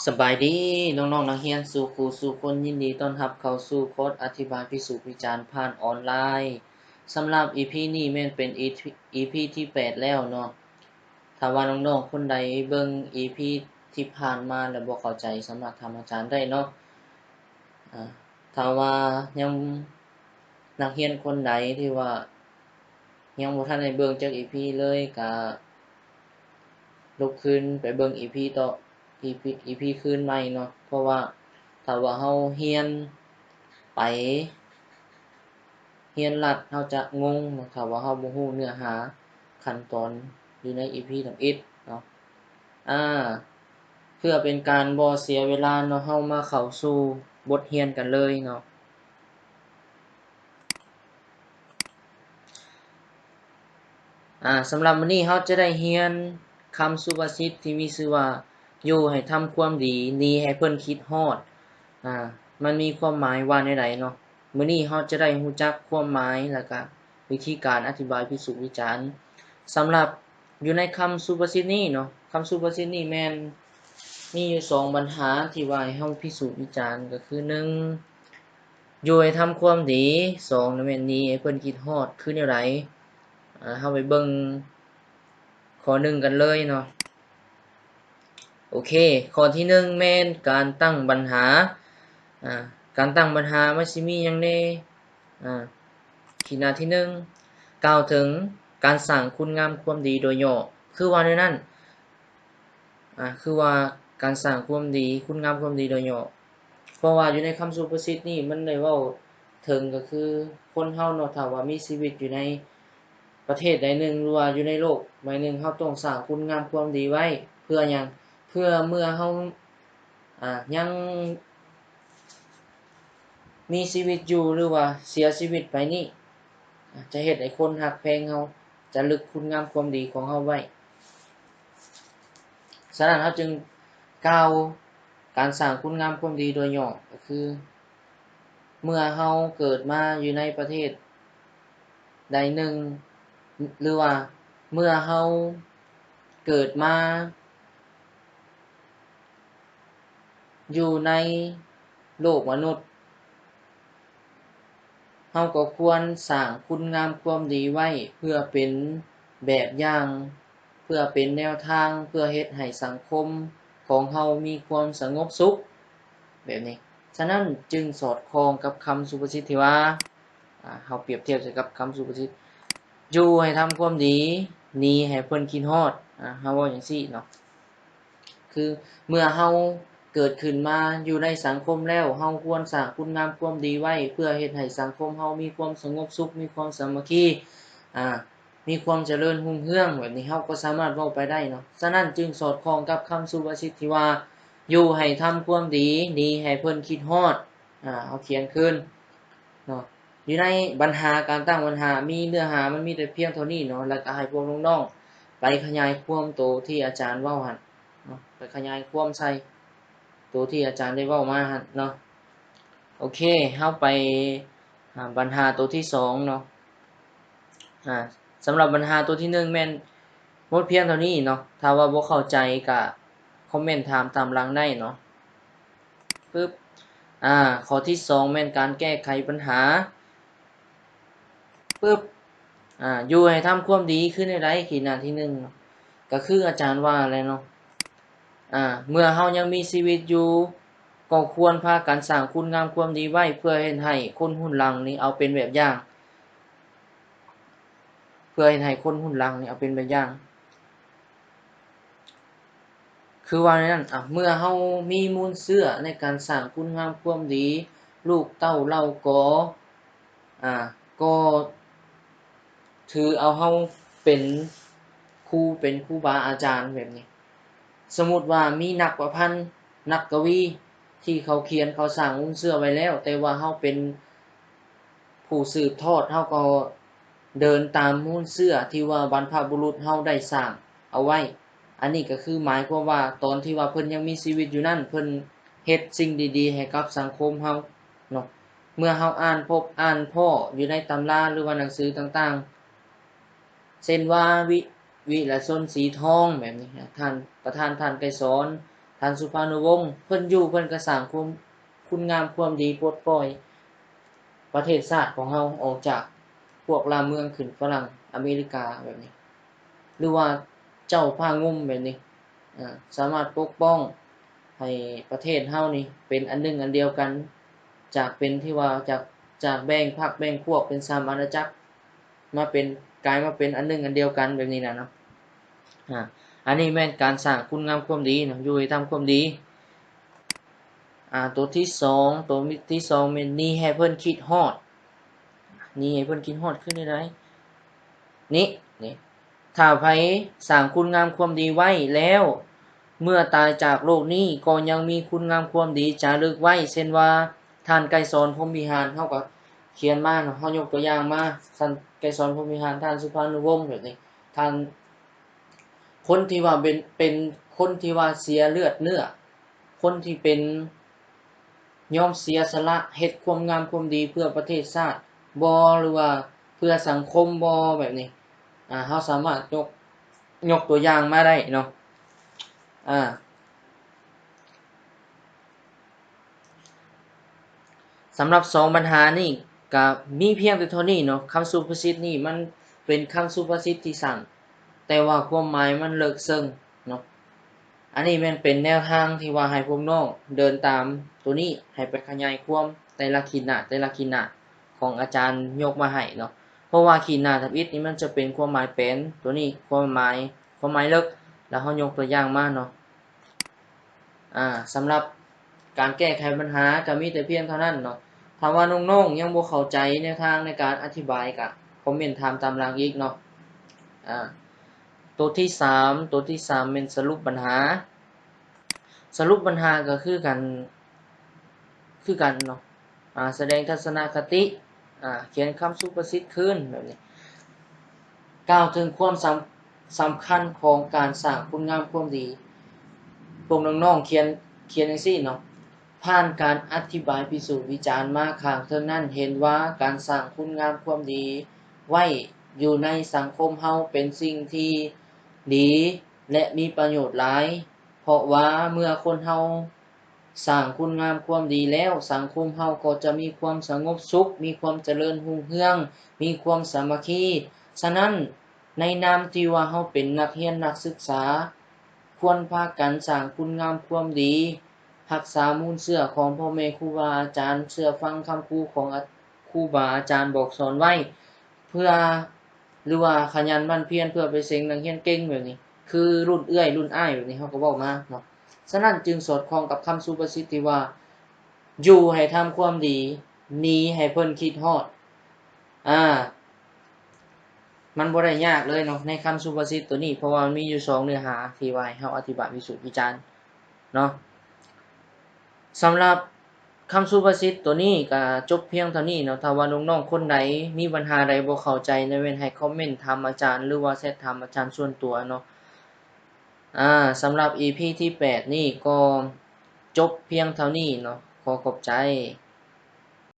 สบายดีน้องๆนักเรียนสู่ครูสู่คนยินดีต้อนรับเข้าสู่โค้ดอธิบายพิสูจน์วิจารณ์ผ่านออนไลน์สำหรับ EP นี้แม่นเป็น EP ที่8แล้วเนาะถ้าว่าน้องๆคนใดเบิ่ง EP ที่ผ่านมาแล้วบ่เข้าใจสามารถถามอาจารย์ได้เนาะถ้าว่ายังนักเรียนคนใดที่ว่ายังบ่ทันได้เบิ่งจัก EP เลยก็ลุกขึ้นไปเบิ่ง EP คืนใหม่เนาะเพราะว่าถ้าว่าเราเรียนไปเรียนรัดเราจะงงเนาะถ้าว่าเราบ่รู้เนื้อหาขั้นตอนอยู่ใน EP ทำอิฐเนาะเพื่อเป็นการบ่เสียเวลาเนาะเรามาเข้าสู่บทเรียนกันเลยเนาะสำหรับมื้อนี้เราจะได้เรียนคำสุภาษิตที่มีชื่อว่าอยู่ให้ทำความดีหนีให้เพิ่นคิดฮอดมันมีความหมายว่าแนวใดเนาะมื้อนี้เราจะได้รู้จักความหมายแล้วก็วิธีการอธิบายพิสูจน์วิจารณ์สำหรับอยู่ในคำสุภาษิตนี้เนาะคำสุภาษิตนี้แม่นมีอยู่2บรรทัดที่ว่าให้เราพิสูจน์วิจารณ์ก็คือ1อยู่ให้ทำความดี2แม่นหนีให้เพิ่นคิดฮอดคือแนวใดเฮาไปเบิ่งข้อ1กันเลยเนาะโอเคข้อที่1แม่นการตั้งปัญหาการตั้งปัญหามันสิมีหยังแน่ขีดหน้าที่1กล่าวถึงการสร้างคุณงามความดีโดยย่อคือว่าในนั้นคือว่าการสร้างความดีคุณงามความดีโดยย่อเพราะว่าอยู่ในคำสุภาษิตนี่มันได้เว้าถึงก็คือคนเฮาเนาะถ้าว่ามีชีวิตอยู่ในประเทศใดหนึ่งหรือว่าอยู่ในโลกใบหนึ่งเฮาต้องสร้างคุณงามความดีไว้เพื่อหยังเพื่อเมื่อเฮายังมีชีวิตอยู่หรือว่าเสียชีวิตไปนี่จะเฮ็ดให้คนฮักแพงเฮาจะลึกคุณงามความดีของเฮาไว้ฉะนั้นเฮาจึงกล่าวการสร้างคุณงามความดีโดยย่อก็คือเมื่อเฮาเกิดมาอยู่ในประเทศใดหนึ่งหรือว่าเมื่อเฮาเกิดมาอยู่ในโลกมนุษย์เฮาก็ควรสร้างคุณงามความดีไว้เพื่อเป็นแบบอย่างเพื่อเป็นแนวทางเพื่อเฮ็ดให้สังคมของเฮามีความสงบสุขแบบนี้ฉะนั้นจึงสอดคล้องกับคำสุภาษิตที่ว่าเฮาเปรียบเทียบใส่กับคำสุภาษิตอยู่ให้ทำความดีหนีให้เพิ่นคิดฮอดเฮาเว้าจังซี่เนาะคือเมื่อเฮาเกิดขึ้นมาอยู่ในสังคมแล้วเฮาควรสร้างคุณงามความดีไว้เพื่อเฮ็ดให้สังคมเฮามีความสงบสุขมีความสามัคคีมีความเจริญรุ่งเรืองแบบนี้เฮาก็สามารถเว้าไปได้เนาะฉะนั้นจึงสอดคล้องกับคำสุภาษิตที่ว่าอยู่ให้ทำความดีหนีให้เพิ่นคิดฮอดเอาเขียนขึ้นเนาะอยู่ในบรรหาการตั้งบรรหามีเนื้อหามันมีแต่เพียงเท่านี้เนาะแล้วก็ให้พวกน้องๆไปขยายความโตที่อาจารย์เว้าหั่นเนาะไปขยายความใส่ตัวที่อาจารย์ได้เว้ามาหั่นเนาะโอเคเฮาไปบรรหาตัวที่2เนาะสำหรับบรรหาตัวที่1แม่นหมดเพียงเท่านี้เนาะถ้าว่าบ่เข้าใจก็คอมเมนต์ถามตามหลังได้เนาะปึ๊บข้อที่2แม่นการแก้ไขปัญหาปึ๊บอยู่ให้ทำความดีคือแนวใดขีดหน้าที่1ก็คืออาจารย์ว่าแหละเนาะเมื่อเฮายังมีชีวิตอยู่ก็ควรพากันสร้างคุณงามความดีไว้เพื่อเฮ็ดให้คนรุ่นหลังนี่เอาเป็นแบบอย่างเพื่อเฮ็ดให้คนรุ่นหลังนี่เอาเป็นแบบอย่างคือว่าในนั้นเมื่อเฮามีมูลเชื่อในการสร้างคุณงามความดีลูกเต้าเหล่ากอก็ถือเอาเฮาเป็นครูเป็นครูบาอาจารย์แบบนี้สมมุติว่ามีนักประพันธ์นักกวีที่เขาเขียนเขาสร้างมูลเชื่อไว้แล้วแต่ว่าเฮาเป็นผู้สืบทอดเฮาก็เดินตามมูลเชื่อที่ว่าบรรพบุรุษเฮาได้สร้างเอาไว้อันนี้ก็คือหมายความว่าตอนที่ว่าเพิ่นยังมีชีวิตอยู่นั้นเพิ่นเฮ็ดสิ่งดีๆให้กับสังคมเฮาเนาะเมื่อเฮาอ่านพบอ่านพ้ออยู่ในตำราหรือว่าหนังสือต่างๆเช่นว่าวิรชนสีทองแบบนี้ท่านประธานท่านไกรสอนท ท่านสุภานุวงศ์เพิ่นอยู่เพิ่นก็สร้างคุณงามความดีปลดปล่อยประเทศชาติของเฮาออกจากพวกลาเมืองขึ้นฝรั่งอเมริกาแบบนี้หรือว่าเจ้าพางุ่มแบบนี้สามารถปกป้องให้ประเทศเฮานี่เป็นอันหนึ่งอันเดียวกันจากเป็นที่ว่าจากแบ่งพรรคแบ่งพวกเป็น3อาณาจักรมาเป็นกลายมาเป็นอันหนึ่งอันเดียวกันแบบนี้นะเนาะอันนี้แม่นการสร้างคุณงามความดีเนาะอยู่ให้ทำความดีตัวที่2ตัวที่2แม่นนี่ให้เพิ่นคิดฮอดนี่ให้เพิ่นคิดฮอดขึ้นได้นี่ถ้าไผสร้างคุณงามความดีไว้แล้วเมื่อตายจากโลกนี้ก็ยังมีคุณงามความดีจารึกไว้เช่นว่าท่านไกรสอนพรหมวิหารเฮาก็เขียนมาเนาะเฮายกตัวอย่างมาท่านไกรสอนพรหมวิหารท่านสุภานุวงศ์แบบนี้ท่านคนที่ว่าเป็นคนที่ว่าเสียเลือดเนื้อคนที่เป็นยอมเสียสละเฮ็ดความงามความดีเพื่อประเทศชาติบ่หรือว่าเพื่อสังคมบ่แบบนี้เฮาสามารถยกตัวอย่างมาได้เนาะสำหรับ2ปัญหานี่ก็มีเพียงแต่เท่านี้เนาะคำสุภาษิตนี่มันเป็นคำสุภาษิตที่สั้นแต่ว่าความหมายมันลึกซึ้งเนาะอันนี้แม่นเป็นแนวทางที่ว่าให้พวกน้องเดินตามตัวนี้ให้ไปขยายความแต่ละขีดหน้าของอาจารย์ยกมาให้เนาะเพราะว่าขีดหน้าทับอิฐนี่มันจะเป็นความหมายเป็นตัวนี้ความหมายลึกแล้วเฮายกตัวอย่างมาเนาะสำหรับการแก้ไขปัญหาก็มีแต่เพียงเท่านั้นเนาะถ้าว่าน้องๆยังบ่เข้าใจแนวทางในการอธิบายก็คอมเมนต์ถามตามหลังอีกเนาะตัวที่3เป็นสรุปปัญหาก็คือกันเนาะแสดงทัศนคติเขียนคำสุภาษิตขึ้นแบบนี้กล่าวถึงความสำคัญของการสร้างคุณงามความดีพวกน้องๆเขียนจังซี่เนาะผ่านการอธิบายพิสูจน์วิจารณ์มาข้างเทิงนั้นเห็นว่าการสร้างคุณงามความดีไว้อยู่ในสังคมเฮาเป็นสิ่งที่ดีและมีประโยชน์หลายเพราะว่าเมื่อคนเฮาสร้างคุณงามความดีแล้วสังคมเฮาก็จะมีความสงบสุขมีความเจริญรุ่งเรืองมีความสามัคคีฉะนั้นในนามที่ว่าเฮาเป็นนักเรียนนักศึกษาควรพากันสร้างคุณงามความดีรักษามูลเชื่อของพ่อแม่ครูบาอาจารย์เชื่อฟังคำครูของครูบาอาจารย์บอกสอนไว้เพื่อหรือว่าขยันหมั่นเพียรเพื่อไปเซ็งนักเรียนเก่งแบบนี้คือรุ่นเอื้อยรุ่นอ้ายแบบนี้เฮาก็เว้ามาเนาะฉะนั้นจึงสอดคล้องกับคำสุภาษิตที่ว่าอยู่ให้ทำความดีหนีให้เพิ่นคิดฮอดมันบ่ได้ยากเลยเนาะในคำสุภาษิตตัวนี้เพราะว่ามันมีอยู่2เนื้อหาที่ว่าให้เฮาอธิบายวิสุทธิวิจารณ์เนาะสำหรับคำสุภาษิตตัวนี้ก็จบเพียงเท่านี้เนาะถ้าว่าน้องๆคนใดมีปัญหาใดบ่เข้าใจในเว้นให้คอมเมนต์ถามอาจารย์หรือว่าแชทถามอาจารย์ส่วนตัวเนาะสำหรับ EP ที่8นี่ก็จบเพียงเท่านี้เนาะขอขอบใจ